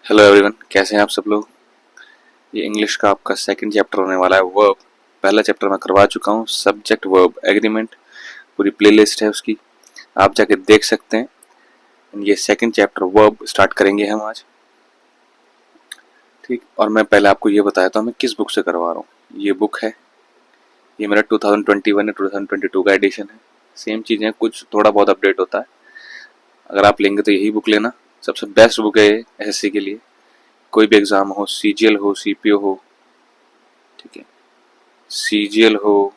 Hello everyone, कैसे हैं आप सब लोग। ये इंग्लिश का आपका सेकंड चैप्टर होने वाला है वर्ब। पहला चैप्टर मैं करवा चुका हूँ, सब्जेक्ट वर्ब एग्रीमेंट। पूरी प्लेलिस्ट है उसकी, आप जाके देख सकते हैं। ये सेकंड चैप्टर वर्ब स्टार्ट करेंगे हम आज, ठीक। और मैं पहले आपको ये बताया था मैं किस बुक से करवा रहा हूँ। ये बुक है, ये मेरा 2021 या 2022 का एडिशन है। सेम चीज़ है, कुछ थोड़ा बहुत अपडेट होता है। अगर आप लेंगे तो यही बुक लेना, सबसे बेस्ट बुक है ये एसएससी के लिए। कोई भी एग्ज़ाम हो, सीजीएल हो, सीपीओ हो, ठीक है, सीजीएल हो,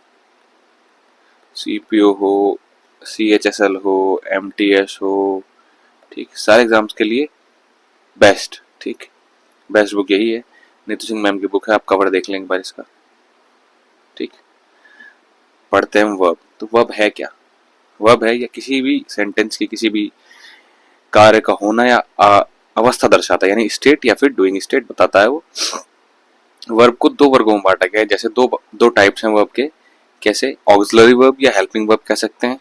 सीपीओ हो, सीएचएसएल हो, एमटीएस हो, ठीक, सारे एग्जाम्स के लिए बेस्ट, ठीक, बेस्ट बुक यही है। नीतू सिंह मैम की बुक है, आप कवर देख लें एक बार इसका, ठीक। पढ़ते हैं वर्ब। तो वर्ब है क्या? वर्ब है या किसी भी सेंटेंस की किसी भी कार्य का होना या अवस्था दर्शाता है, यानी स्टेट या फिर डूइंग स्टेट बताता है वो। वर्ब को दो वर्गों में बांटा गया है, जैसे दो दो टाइप्स हैं वर्ब के। कैसे? ऑक्सिलरी वर्ब या हेल्पिंग वर्ब कह सकते हैं,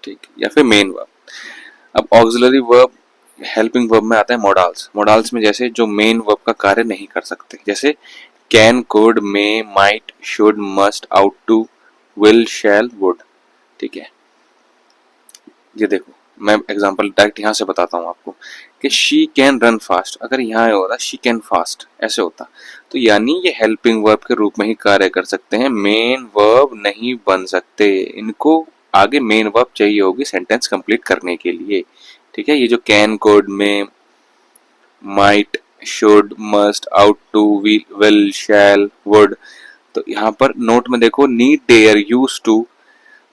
ठीक, या फिर मेन वर्ब। अब ऑक्सिलरी वर्ब हेल्पिंग वर्ब में आता है मोडाल्स। मोडाल्स में जैसे जो मेन वर्ब का कार्य नहीं कर सकते, जैसे can, could, may, might, should, must, ought to, will, shall, would, ठीक है। ये देखो, मैं एग्जांपल डायरेक्ट यहाँ से बताता हूँ आपको कि शी कैन रन फास्ट। अगर यहाँ होता शी कैन फास्ट ऐसे होता, तो यानी ये हेल्पिंग वर्ब के रूप में ही कार्य कर सकते हैं, मेन वर्ब नहीं बन सकते। इनको आगे मेन वर्ब चाहिए होगी सेंटेंस कंप्लीट करने के लिए, ठीक है। ये जो can, could, may, might, should, must, ought to, will, shall, would, तो यहाँ पर नोट में देखो, need, dare, use to,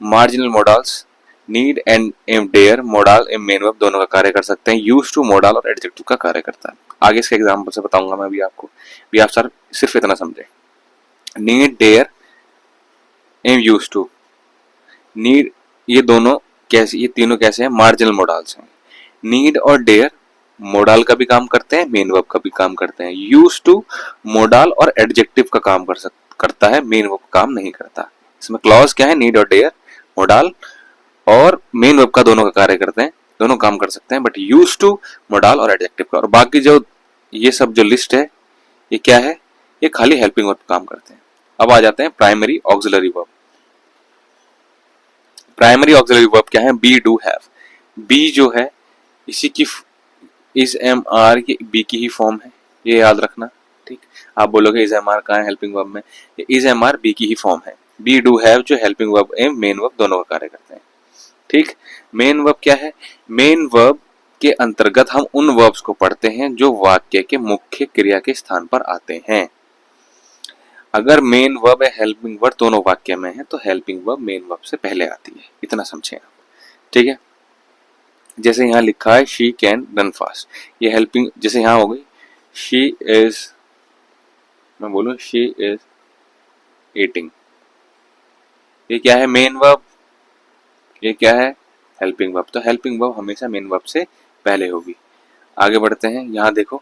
marginal modals. Need and and dare modal and main verb दोनों का कार्य कर सकते हैं। यूज टू मोडाल और एडजेक्टिव का कार्य करता है। आगे इसके एग्जांपल से बताऊंगा मैं भी आपको, भी आप सर सिर्फ इतना समझे। Need, dare, and, use to, need, ये दोनों कैसे, ये तीनों कैसे हैं? मार्जिनल मोडाल्स हैं। नीड और डेयर मोडाल का भी काम करते हैं, मेन वर्ब का भी काम करते हैं। यूज टू मोडाल और एडजेक्टिव का काम करता है, मेन वर्ब का काम नहीं करता। इसमें क्लॉज क्या है? नीड और डेयर मोडाल और मेन वर्ब का दोनों का कार्य करते हैं, दोनों काम कर सकते हैं, बट यूज टू मोडाल और एडजेक्टिव का। और बाकी जो ये सब जो लिस्ट है, ये क्या है? ये खाली हेल्पिंग वर्ब काम करते हैं। अब आ जाते हैं primary auxiliary verb. Primary auxiliary verb क्या है? Be, do, have. बी जो है इसी की इज, एम, आर की बी की ही फॉर्म है, ये याद रखना, ठीक। आप बोलोगे इज, एम, आर कहाँ है हेल्पिंग वर्ब में? इज, एम, आर बी की ही फॉर्म है। बी, डू, हैव जो helping verb and main verb दोनों का कार्य करते हैं, ठीक। मेन वर्ब क्या है? मेन वर्ब के अंतर्गत हम उन वर्ब्स को पढ़ते हैं जो वाक्य के मुख्य क्रिया के स्थान पर आते हैं। अगर मेन वर्ब या हेल्पिंग वर्ब दोनों वाक्य में है तो हेल्पिंग वर्ब मेन वर्ब से पहले आती है, इतना समझे आप, ठीक है। जैसे यहाँ लिखा है शी कैन रन फास्ट, ये हेल्पिंग, जैसे यहाँ हो गई शी इज, मैं बोलूँ शी इज ईटिंग, ये क्या है? Main verb. ये क्या है? Helping verb. तो हेल्पिंग वर्ब हमेशा मेन वर्ब से पहले होगी। आगे बढ़ते हैं, यहाँ देखो,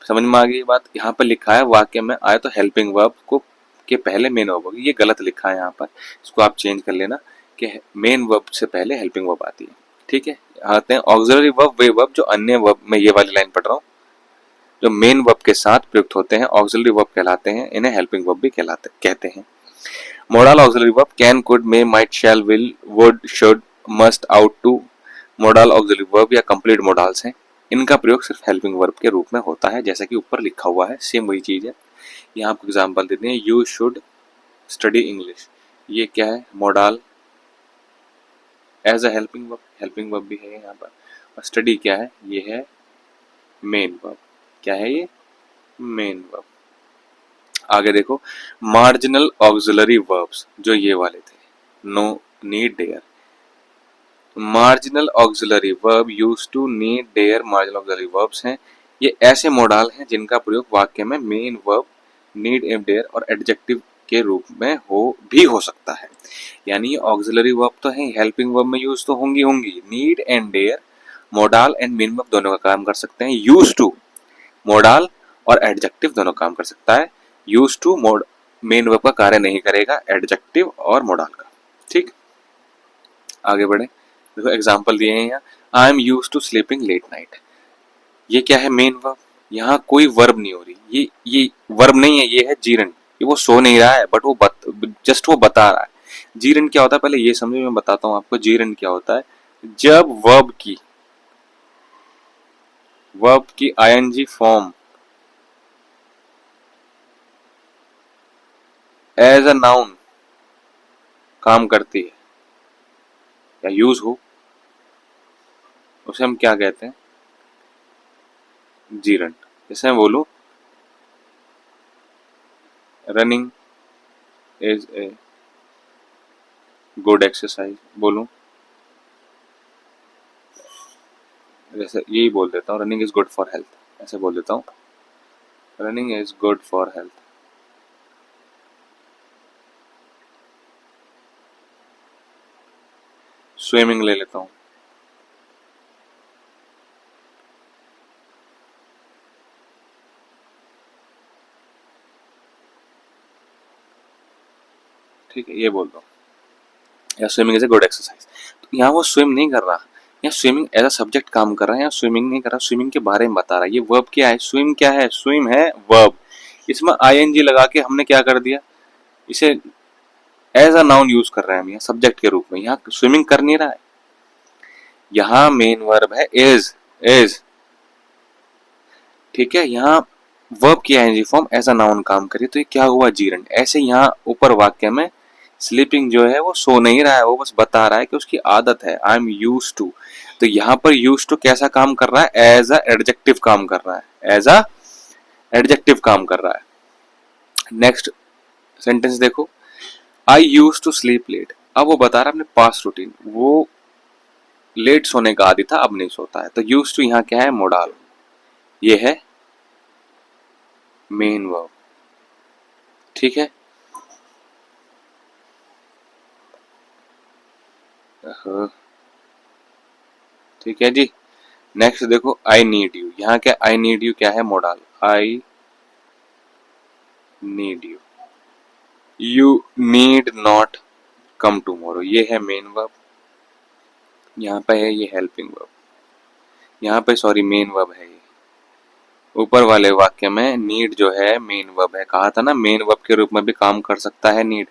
समझ में आ गई बात। यहाँ पर लिखा है वाक्य में आए तो हेल्पिंग वर्ब को के पहले मेन वर्ब होगी, ये गलत लिखा है यहाँ पर, इसको आप चेंज कर लेना कि मेन वर्ब से पहले हेल्पिंग वर्ब आती है, ठीक है। आते हैं ऑक्सिलरी वर्ब, वे वर्ब जो अन्य वर्ब में, ये वाली लाइन पढ़ रहा हूँ, जो मेन वर्ब के साथ प्रयुक्त होते हैं ऑक्सिलरी वर्ब कहलाते हैं, इन्हें हेल्पिंग वर्ब भी कहते हैं। Modal auxiliary verb can, could, may, might, shall, will, would, should, must, ought to modal auxiliary verb या कंप्लीट मोडल्स हैं। इनका प्रयोग सिर्फ हेल्पिंग वर्ब के रूप में होता है, जैसा कि ऊपर लिखा हुआ है, सेम वही चीज है। यहाँ आपको एग्जांपल देते हैं, यू शुड स्टडी इंग्लिश, ये क्या है? Modal as a helping verb भी है यहाँ पर। और स्टडी क्या है? ये है मेन वर्ब। क्या है ये? Main verb. आगे देखो, मार्जिनल ऑक्सिलरी वर्ब्स जो ये वाले थे, no, need, dare. Marginal auxiliary verb use to, need, dare marginal auxiliary verbs हैं। ये ऐसे मोडाल हैं जिनका प्रयोग वाक्य में main verb, need, and, dare और एडजेक्टिव के रूप में हो सकता है। यानी ये ऑक्सिलरी वर्ब तो है, हेल्पिंग वर्ब में यूज तो होंगी होंगी। Need and dare modal and main verb दोनों का काम कर सकते हैं। यूज टू मोडाल और एडजेक्टिव दोनों काम कर सकता है। Use to mode main verb का कार्य नहीं करेगा, एडजेक्टिव और मोडाल का, ठीक। आगे बढ़े, देखो एग्जांपल दिए हैं यहाँ, I am use to sleeping late night, ये क्या है? Main verb. यहाँ कोई वर्ब नहीं हो रही, ये वर्ब नहीं है, ये है जीरंड। ये वो सो नहीं रहा है, बट वो जस्ट वो बता रहा है। जीरंड क्या होता है पहले ये समझो, मैं बताता हूँ आपको जीरंड क्या होता है। जब वर्ब की ING form as a noun काम करती है या यूज हो, उसे हम क्या कहते हैं? जीरंड। जैसे मैं बोलूं running is a good exercise, बोलूं जैसे यही बोल देता हूँ, running is good for health, ऐसे बोल देता हूँ, running is good for health. Swimming ले लेता हूँ, ठीक है, ये बोल दो, या swimming is a good exercise. तो यहाँ वो स्विम नहीं कर रहा, यहाँ स्विमिंग एज अ सब्जेक्ट काम कर रहा है, यहाँ स्विमिंग नहीं कर रहा, स्विमिंग के बारे में बता रहा है। ये वर्ब क्या है? स्विम क्या है? स्विम है वर्ब। इसमें आईएनजी लगा के हमने क्या कर दिया, इसे एज अ नाउन यूज कर रहे हैं हम यहाँ सब्जेक्ट के रूप में। यहाँ स्विमिंग कर नहीं रहा है, यहाँ मेन वर्ब है इज, ठीक है। यहाँ वर्ब की ING form as a noun काम करे, तो ये क्या हुआ? जीरंड। ऐसे यहाँ ऊपर वाक्य में स्लीपिंग जो है वो सो नहीं रहा है, वो बस बता रहा है कि उसकी आदत है, आई एम यूज टू। तो यहाँ पर यूज टू कैसा काम कर रहा है? एज अ एडजेक्टिव काम कर रहा है, एज अ एडजेक्टिव काम कर रहा है। नेक्स्ट सेंटेंस देखो, आई यूज टू स्लीप लेट। अब वो बता रहा है अपने पास्ट रूटीन, वो लेट सोने का आदि था, अब नहीं सोता है। तो यूज टू यहाँ क्या है? मोडाल। ये है मेन वर्ब, ठीक है। ठीक है जी। नेक्स्ट देखो, आई नीड यू। यहाँ क्या? आई नीड यू क्या है? Modal. I need you, you need not come tomorrow, ये है मेन वर्ब। यहाँ पे है ये हेल्पिंग वर्ब, यहाँ पे सॉरी मेन वर्ब है ये। ऊपर वाले वाक्य में नीड जो है मेन वर्ब है, कहा था ना मेन वर्ब के रूप में भी काम कर सकता है नीड।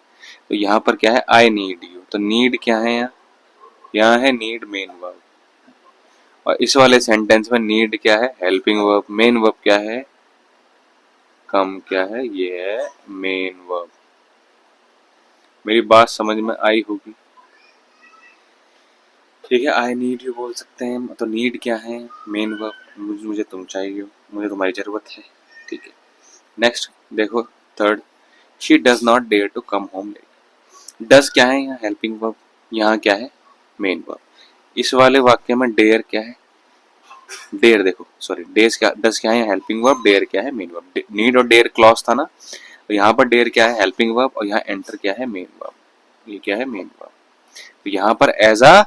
तो यहाँ पर क्या है? I need you. तो नीड क्या है यहाँ? यहाँ है नीड मेन वर्ब। और इस वाले सेंटेंस में नीड क्या है? Helping verb. मेन वर्ब क्या है? कम क्या है? ये है मेन वर्ब। मेरी बात समझ में आई होगी, ठीक है। आई नीड यू बोल सकते हैं, तो नीड क्या है? Main verb. मुझे तुम चाहिए, मुझे तुम्हारी जरूरत है, ठीक है। नेक्स्ट देखो, third, she does not dare to come home late. Does क्या है यहाँ? Helping verb. यहाँ क्या है? Main verb. इस वाले वाक्य में डेयर क्या है? डेयर देखो, सॉरी डेज क्या, डज क्या है? Helping verb. डेयर क्या है? Main verb. नीड और डेयर क्लॉज था ना, तो यहाँ पर डेयर क्या है? Helping verb. और यहाँ एंटर क्या है? Main verb. ये क्या है? Main verb. तो यहाँ पर एज अ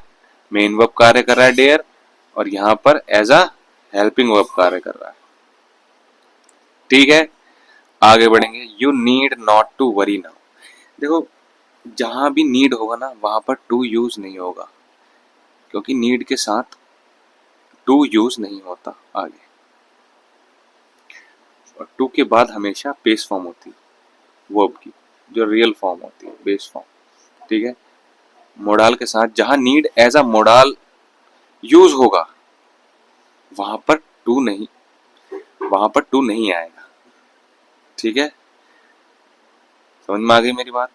मेन वर्ब कार्य कर रहा है डेयर, और यहाँ पर एज अ हेल्पिंग वर्ब कार्य कर रहा है, ठीक है। आगे बढ़ेंगे, you need not to worry now. देखो, जहां भी नीड होगा ना वहां पर टू यूज नहीं होगा, क्योंकि नीड के साथ टू यूज नहीं होता आगे। और टू के बाद हमेशा बेस फॉर्म होती है वर्ब की, जो रियल फॉर्म होती है, बेस फॉर्म, ठीक है। मोडाल के साथ जहां need as a modal use होगा वहां पर टू नहीं, वहां पर टू नहीं आएगा, ठीक है। समझ में आ गई मेरी बात?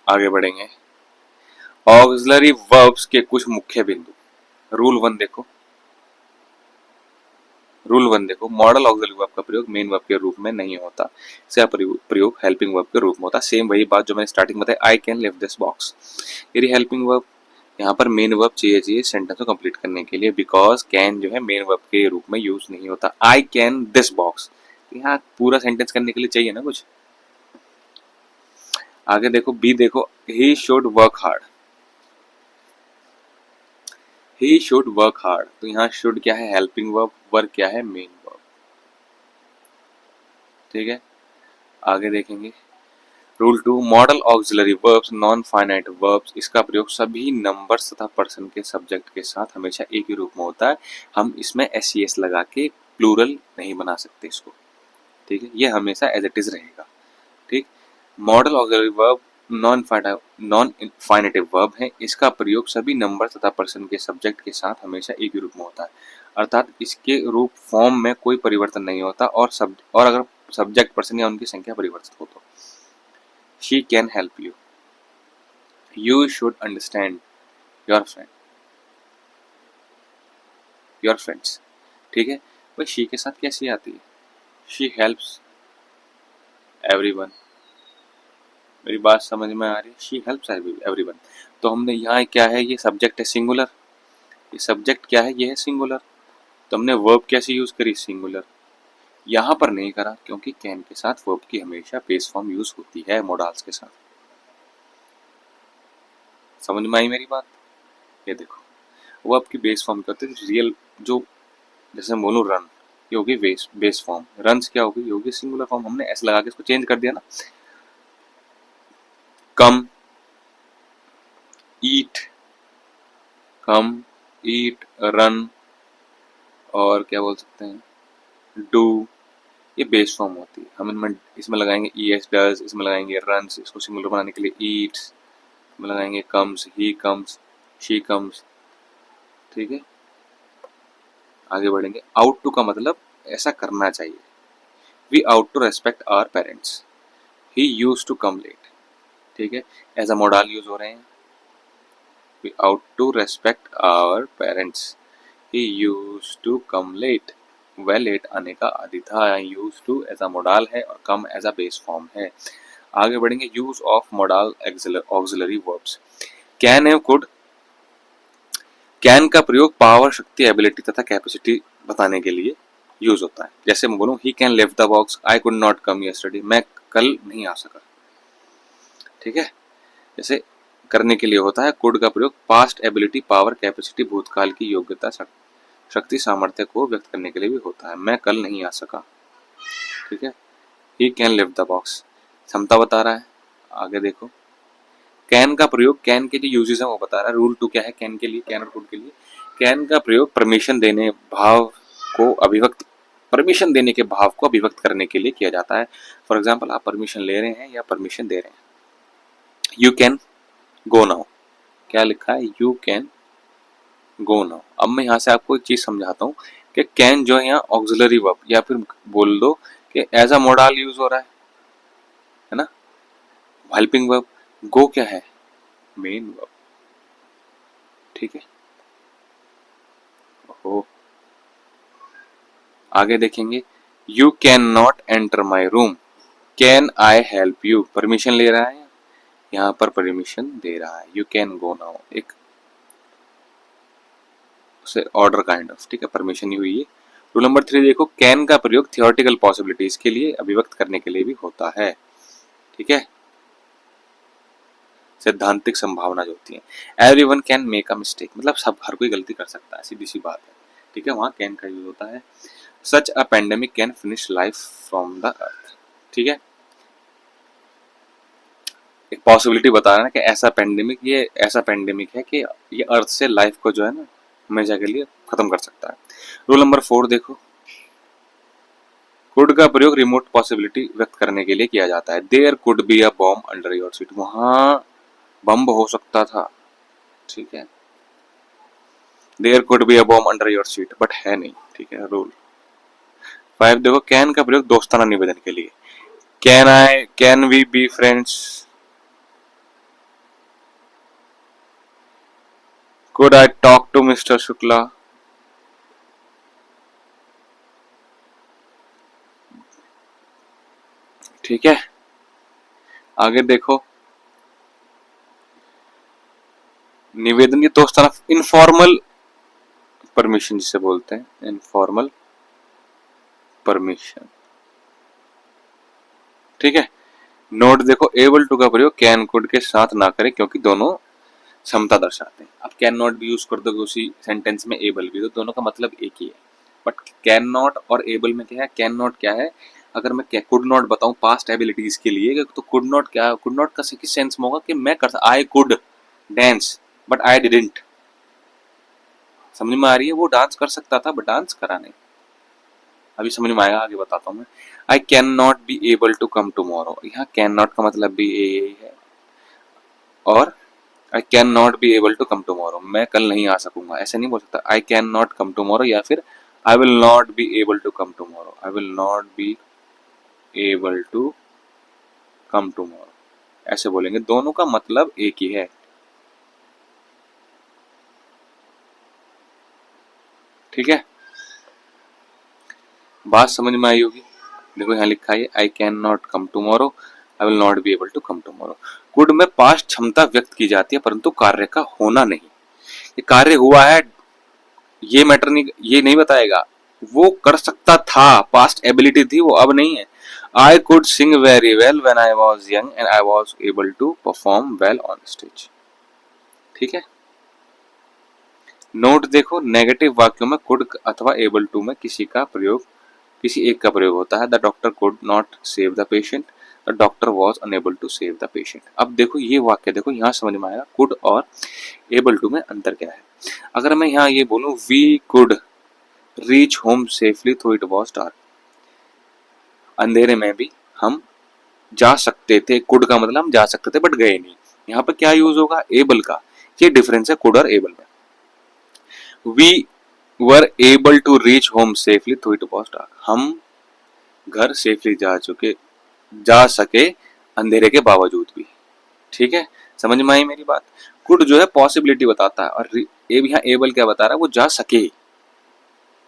आगे बढ़ेंगे, ऑक्सिलरी वर्ब्स के कुछ मुख्य बिंदु। रूल वन देखो, मॉडल ऑक्सिलरी वर्ब का प्रयोग मेन वर्ब के रूप में नहीं होता, इसका प्रयोग हेल्पिंग वर्ब के रूप में होता। सेम वही बात जो मैंने स्टार्टिंग में बताई, I can lift this box. यदि हेल्पिंग वर्ब, यहाँ पर मेन वर्ब चाहिए सेंटेंस को कंप्लीट करने के लिए, बिकॉज कैन जो है मेन वर्ब के रूप में यूज नहीं होता। आई कैन दिस बॉक्स, यहाँ पूरा सेंटेंस करने के लिए चाहिए ना कुछ। आगे देखो, बी देखो, he should work hard. He should work hard, तो यहाँ शुड क्या है? Helping verb. वर्क क्या है? मेन वर्ब, ठीक है। आगे देखेंगे, rule two, modal auxiliary verbs non finite verbs, इसका प्रयोग सभी नंबर्स तथा पर्सन के सब्जेक्ट के साथ हमेशा एक ही रूप में होता है। हम इसमें एस लगा के प्लूरल नहीं बना सकते इसको, ठीक है, ये हमेशा एज इट इज रहेगा, ठीक। Modal auxiliary verb non infinitive verb है, इसका प्रयोग सभी नंबर तथा पर्सन के सब्जेक्ट के साथ हमेशा एक ही रूप में होता है, अर्थात इसके रूप फॉर्म में कोई परिवर्तन नहीं होता, और अगर सब्जेक्ट पर्सन या उनकी संख्या परिवर्तित हो तो। She can help you, you should understand your friends, ठीक है। भाई शी के साथ कैसी आती है, शी हेल्प्स एवरीवन, मेरी बात समझ में आ रही है, शी हेल्प्स एवरीवन। तो हमने यहाँ क्या है, ये सब्जेक्ट है सिंगुलर, ये सब्जेक्ट क्या है, ये है सिंगुलर, तो हमने वर्ब कैसे यूज करी, सिंगुलर। यहाँ पर नहीं करा क्योंकि कैन के साथ वर्ब की हमेशा बेस फॉर्म यूज होती है मोडाल्स के साथ। समझ में आई मेरी बात, ये देखो वर्ब की बेस फॉर्म क्या होती है, रियल जो, जैसे मैं बोलूँ रन, ये होगी बेस फॉर्म, रन्स क्या होगी, ये होगी सिंगुलर फॉर्म, हमने ऐसे लगा के इसको चेंज कर दिया ना। कम, ईट, कम, ईट, रन, और क्या बोल सकते हैं, डू, ये बेस फॉर्म होती है। हम इनमें इसमें लगाएंगे ईएस डज, इसमें लगाएंगे रन्स, इसको सिंगुलर बनाने के लिए ईट्स, इसमें लगाएंगे comes, he comes, she comes, ठीक है। आगे बढ़ेंगे, आउट टू का मतलब ऐसा करना चाहिए, we ought to respect our parents, he use to come late, ठीक है, एज अ मोडाल यूज हो रहे हैं, we ought to respect our parents, he use to come late, वह लेट आने का आदि था, use to as a modal है और come as a base form है। आगे बढ़ेंगे, use of modal auxiliary verbs, can एवं कुड, कैन का प्रयोग पावर, शक्ति, एबिलिटी तथा कैपेसिटी बताने के लिए यूज होता है। जैसे मैं बोलूं, he can lift the box, I could not come yesterday, मैं कल नहीं आ सका, ठीक है। जैसे करने के लिए होता है, कुड का प्रयोग पास्ट एबिलिटी, पावर, कैपेसिटी, भूतकाल की योग्यता, शक्ति, सामर्थ्य को व्यक्त करने के लिए भी होता है, मैं कल नहीं आ सका, ठीक है। He can lift the box, क्षमता बता रहा है। आगे देखो, कैन का प्रयोग, कैन के जो यूजेस है वो बता रहा है, रूल 2 क्या है कैन के लिए, कैन और कुड के लिए, कैन का प्रयोग परमिशन देने भाव को अभिव्यक्त, परमिशन देने के भाव को अभिव्यक्त करने के लिए किया जाता है। फॉर एग्जाम्पल, आप परमिशन ले रहे हैं या परमिशन दे रहे हैं, यू कैन गो नाउ, क्या लिखा है, यू कैन गो नाउ। अब मैं यहाँ से आपको एक चीज समझाता हूँ कि कैन जो है यहाँ ऑक्सिलरी वर्ब, या फिर बोल दो कि एज अ मोडाल यूज हो रहा है ना, हेल्पिंग वर्ब, गो क्या है, मेन वर्ब, ठीक है। ओ, आगे देखेंगे, you can not enter my room, can I help you, permission ले रहा है, यहाँ पर परमिशन दे रहा है, यू कैन गो नाउ, एक उसे ऑर्डर काइंड ऑफ, ठीक है, परमिशन ही हुई है। रूल नंबर 3 देखो, कैन का प्रयोग थियोरेटिकल पॉसिबिलिटीज के लिए, अभिव्यक्त करने के लिए भी होता है, ठीक है, सैद्धांतिक संभावना जो होती है। Everyone can make a mistake, मतलब सब, हर कोई गलती कर सकता है, सीधी सी बात है, ठीक है, वहां कैन का यूज होता है। Such a pandemic can finish life from the earth, ठीक है, एक पॉसिबिलिटी बता रहा है ना कि ऐसा पेंडेमिक, ये ऐसा पेंडेमिक है कि ये अर्थ से लाइफ को जो है ना हमेशा के लिए खत्म कर सकता है। रूल नंबर 4 देखो, कुड का प्रयोग रिमोट पॉसिबिलिटी व्यक्त करने के लिए किया जाता है। There could be a bomb under your seat, वहां बम हो सकता था, ठीक है, there could be a bomb under your seat, but है नहीं, ठीक है। रूल 5 देखो, कैन का प्रयोग दोस्ताना निवेदन के लिए, can we be friends, could I talk to mister Shukla, ठीक है। आगे देखो, निवेदन की दोस्ताना, इनफॉर्मल परमिशन जिसे बोलते हैं, इनफॉर्मल परमिशन, ठीक है। नोट देखो, एबल टू का प्रयोग कैन कुड के साथ ना करें क्योंकि दोनों क्षमता दर्शाते हैं। अब कैन नॉट भी यूज कर दोगे उसी सेंटेंस में, एबल भी, तो दोनों का मतलब एक ही है। बट कैन नॉट और एबल में क्या है, कैन नॉट क्या है, अगर मैं कुड नॉट बताऊं पास्ट एबिलिटीज के लिए, तो कुड नॉट क्या, कुड नॉट का किस सेंस में होगा कि मैं कर, I could dance but I didn't, समझ में आ रही है, वो डांस कर सकता था बट डांस करा नहीं, अभी समझ में आएगा, आगे बताता हूँ मैं। I can not be able to come tomorrow, यहाँ कैन नॉट का मतलब भी यही है, और I can not be able to come tomorrow, मैं कल नहीं आ सकूंगा, ऐसे नहीं बोल सकता। I can not come tomorrow या फिर I will not be able to come tomorrow, I will not be able to come tomorrow, ऐसे बोलेंगे, दोनों का मतलब एक ही है। ठीक है, बात समझ में आई होगी। देखो यहाँ लिखा है I can not come tomorrow, I will not be able to come tomorrow. Could में पास्ट क्षमता व्यक्त की जाती है परंतु कार्य का होना नहीं। ये कार्य हुआ है ये मैटर नहीं, ये नहीं बताएगा, वो कर सकता था, पास्ट एबिलिटी थी, वो अब नहीं है। I could sing very well when I was young and I was able to perform well on stage. ठीक है, नोट देखो, नेगेटिव वाक्यों में कुड अथवा एबल टू में किसी एक का प्रयोग होता है। The doctor could not save the patient, the doctor was unable to save the patient. अब देखो ये वाक्य, देखो यहाँ समझ में आएगा कुड और एबल टू में अंतर क्या है। अगर मैं यहाँ ये बोलूं we could reach home safely through it was dark, अंधेरे में भी हम जा सकते थे, कुड का मतलब हम जा सकते थे बट गए नहीं। यहाँ पर क्या यूज होगा, एबल का। ये डिफरेंस है कुड और एबल में। We were able to reach home safely through it was dark, हम घर सेफली जा सके अंधेरे के बावजूद भी। ठीक है, समझ में आई मेरी बात। कुड जो है पॉसिबिलिटी बताता है, और यहाँ एबल क्या बता रहा है, वो जा सके,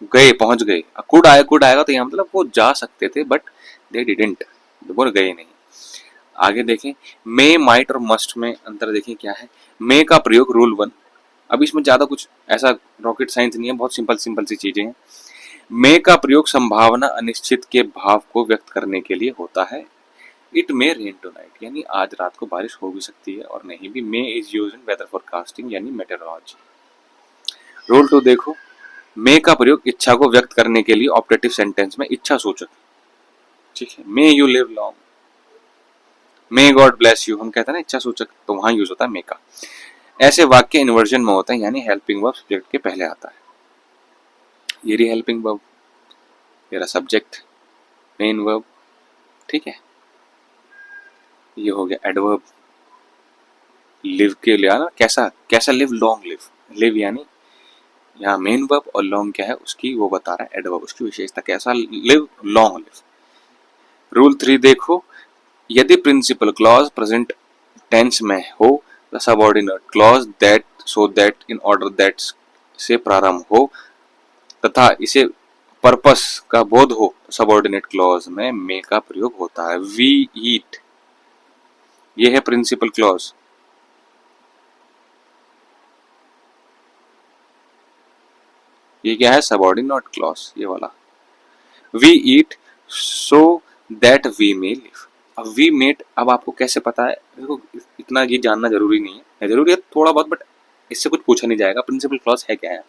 गए, पहुंच गए। कुड आएगा तो यहाँ मतलब वो जा सकते थे बट दे डिडंट, वो गए नहीं। आगे देखें, मे माइट और मस्ट में अंतर देखें क्या है। मे का प्रयोग रूल 1, अब इसमें ज्यादा कुछ ऐसा रॉकेट साइंस नहीं है, बहुत सिंपल सिंपल सी चीजें हैं। मे का प्रयोग संभावना अनिश्चित के भाव को व्यक्त करने के लिए होता है। इट मे रेन टुनाइट, यानी आज रात को बारिश हो भी सकती है और नहीं भी। May is used in weather forecasting यानी मेटेरोलॉजी। रूल 2 देखो, मे का प्रयोग इच्छा को व्यक्त करने के लिए ऑपरेटिव सेंटेंस में इच्छा सूचक। ठीक है, may you live long, may God bless you, हम कहते हैं ना इच्छा सूचक, तो वहां यूज होता है मे का। ऐसे वाक्य इन्वर्जन में होते हैं, यानी हेल्पिंग वर्ब सब्जेक्ट के पहले आता है। ये रही हेल्पिंग वर्ब, ये रहा सब्जेक्ट, मेन वर्ब। ठीक है, ये हो गया एडवर्ब। लिव के लिए ना, कैसा कैसा लिव, लॉन्ग लिव, लिव यानी यहाँ मेन वर्ब, और लॉन्ग क्या है उसकी वो बता रहा है एडवर्ब, उसकी विशेषता, कैसा लिव, लॉन्ग लिव। रूल 3 देखो, यदि प्रिंसिपल क्लॉज प्रेजेंट टेंस में हो, the subordinate clause that so that in order that से प्रारंभ हो तथा इसे पर्पस का बोध हो, सबऑर्डिनेट क्लॉज में मे का प्रयोग होता है। वी ईट, ये है प्रिंसिपल क्लॉज। ये क्या है, सबऑर्डिनेट क्लॉज, ये वाला। We eat so that we may live. अब वी मेट, अब आपको कैसे पता है, देखो इतना ये जानना जरूरी नहीं है, जरूरी है थोड़ा बहुत, बट इससे कुछ पूछा नहीं जाएगा। प्रिंसिपल क्लॉज है क्या है,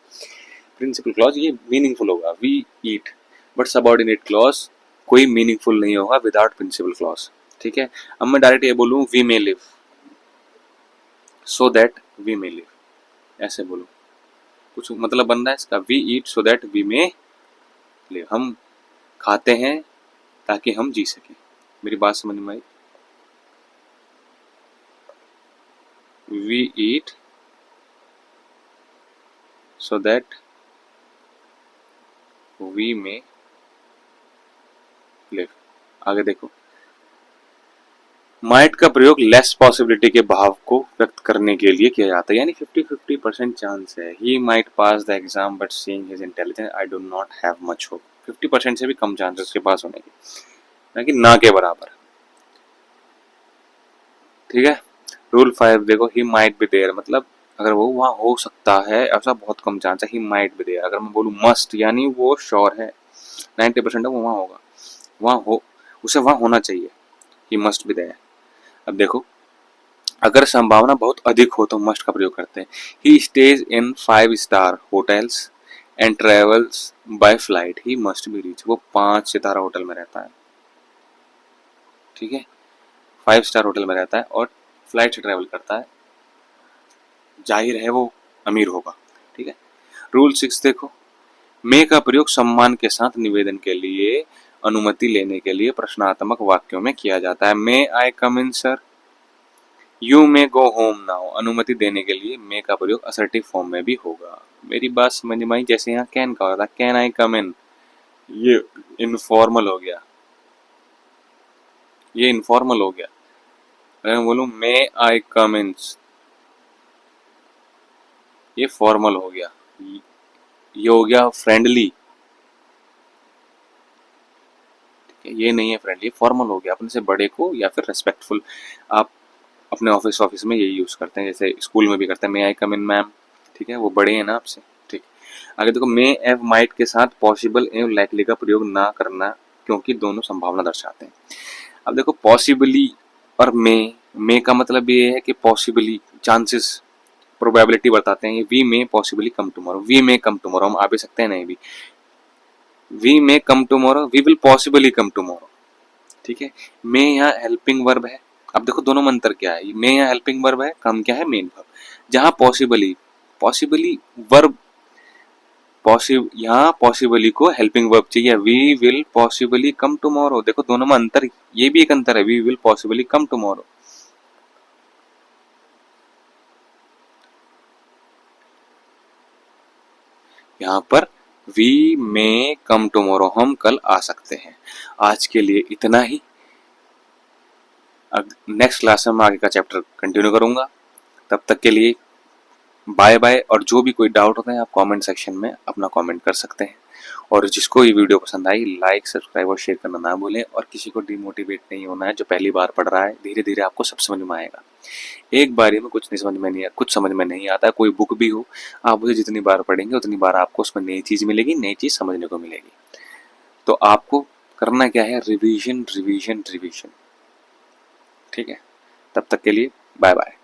प्रिंसिपल क्लॉज ये मीनिंगफुल होगा, we eat, but subordinate clause कोई मीनिंगफुल नहीं होगा विदाउट प्रिंसिपल क्लॉज। ठीक है, अब मैं डायरेक्ट ये बोलूं we may live so that we may live, ऐसे बोलूं, कुछ मतलब बन रहा है इसका। We eat so that we may live, हम खाते हैं ताकि हम जी सकें। मेरी बात समझ में आई। We eat so that we may live. आगे देखो, माइट का प्रयोग लेस पॉसिबिलिटी के भाव को व्यक्त करने के लिए किया जाता है, यानी 50-50% चांस है। He might pass the exam but seeing his intelligence I do not have much hope, 50% से भी कम चांस है उसके पास होने के, ना कि ना के बराबर। ठीक है, रूल 5 देखो, ही माइट बी देयर, मतलब अगर वो वहां हो सकता है, ऐसा बहुत कम चांस है। ही माइट बी देयर, अगर मैं बोलूँ मस्ट, यानी वो श्योर है, 90% है वो वहां होगा, वहां हो, उसे वहां होना चाहिए। He must be there. अब देखो, अगर संभावना बहुत अधिक हो तो मस्ट का प्रयोग करते हैं। He stays in 5 star hotels and travels by flight, he must be rich, वो 5 सितारा होटल में रहता है। ठीक है, 5 स्टार होटल में रहता है और फ्लाइट से ट्रेवल करता है, जाहिर है वो अमीर होगा। ठीक है, रूल 6 देखो, मे का प्रयोग सम्मान के साथ निवेदन के लिए, अनुमति लेने के लिए प्रश्नात्मक वाक्यों में किया जाता है। May I come in sir, you may go home now, अनुमति देने के लिए मे का प्रयोग असर्टिव फॉर्म में भी होगा। मेरी बात समझ में आई? जैसे यहाँ कैन का होता, कैन आई कम इन, ये इनफॉर्मल हो गया, ये इनफॉर्मल हो गया। अगर मैं बोलूं मे आई कम इन, ये फॉर्मल हो गया, ये हो गया फ्रेंडली, ये नहीं है फ्रेंडली, फॉर्मल हो गया, अपने से बड़े को या फिर रेस्पेक्टफुल। आप अपने ऑफिस में यही यूज करते हैं, जैसे स्कूल में भी करते हैं, मे आई कम इन मैम, ठीक है, वो बड़े हैं ना आपसे, ठीक। आगे देखो, मे एव माइट के साथ पॉसिबल एवं लाइकली का प्रयोग ना करना, क्योंकि दोनों संभावना दर्शाते हैं। अब देखो पॉसिबली और मे का मतलब ये है कि पॉसिबली, चांसेस, प्रोबेबिलिटी बताते हैं। We may possibly come tomorrow, we may come tomorrow, हम आ भी सकते हैं नहीं भी, we may come tomorrow, we will possibly come tomorrow, ठीक है। मे यहाँ हेल्पिंग वर्ब है। अब देखो दोनों में अंतर क्या है, मे यहाँ हेल्पिंग वर्ब है, कम क्या है, मेन वर्ब। जहां पॉसिबली वर्ब, यहाँ पॉसिबली को हेल्पिंग वर्ब चाहिए, we will possibly come tomorrow. देखो दोनों में अंतर, ये भी एक अंतर है, we will possibly come tomorrow. यहाँ पर वी मे कम टुमारो, हम कल आ सकते हैं। आज के लिए इतना ही। नेक्स्ट क्लास में मैं आगे का चैप्टर कंटिन्यू करूंगा। तब तक के लिए बाय बाय। और जो भी कोई डाउट होता है आप कमेंट सेक्शन में अपना कमेंट कर सकते हैं। और जिसको ये वीडियो पसंद आई, लाइक, सब्सक्राइब और शेयर करना ना भूलें। और किसी को डिमोटिवेट नहीं होना है, जो पहली बार पढ़ रहा है, धीरे धीरे आपको सब समझ में आएगा। एक बारी में कुछ नहीं समझ में नहीं, कुछ समझ में नहीं आता। कोई बुक भी हो, आप उसे जितनी बार पढ़ेंगे उतनी बार आपको उसमें नई चीज मिलेगी, नई चीज समझने को मिलेगी। तो आपको करना क्या है, रिवीजन रिवीजन रिवीजन, ठीक है। तब तक के लिए बाय बाय।